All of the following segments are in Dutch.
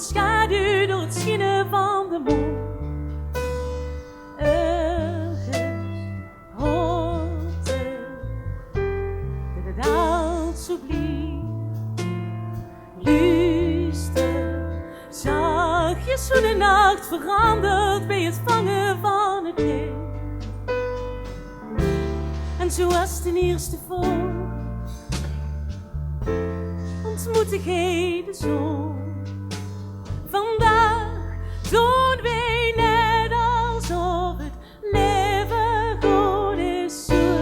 schaduw door het schijnen van de maan. Hoe de nacht verandert bij het vangen van het licht. En zoals ten eerste voor ontmoette gij de zon. Vandaag doen wij net alsof het leven goed is zo.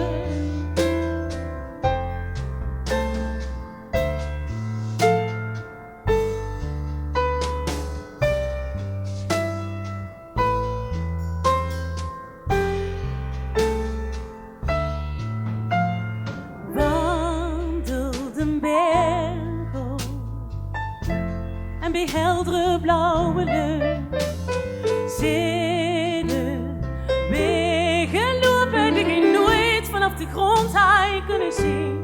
Bij heldere blauwe lucht zitten wegen lopen die je nooit vanaf de grond hij kunnen zien.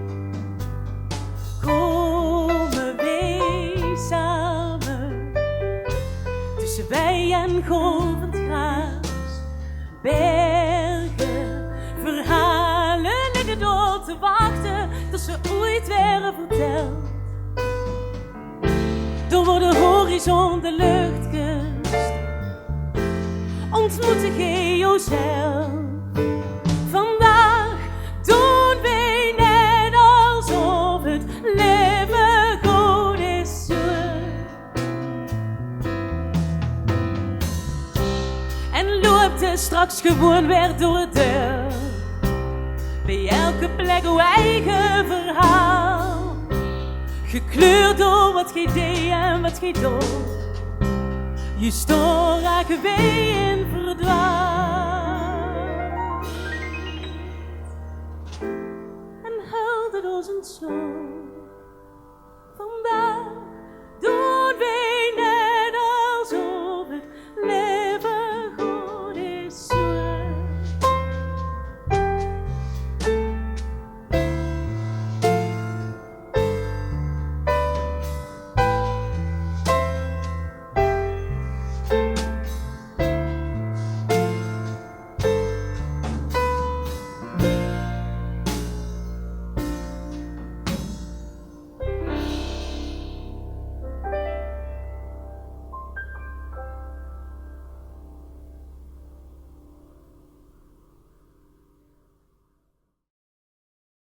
Komen wij samen tussen wij en golvend gras, bergen, verhalen liggen door te wachten tot ze ooit werden verteld. Door de horizon de lucht kust, ontmoette gij jezelf. Vandaag doen wij net alsof het leven goed is. En loopt er straks gewoon weer door de deur, bij elke plek uw eigen verhaal. Gekleurd door wat gij deed en wat gij doet. Je stoor raken wij in verdwaald. En huilde door zijn sloot.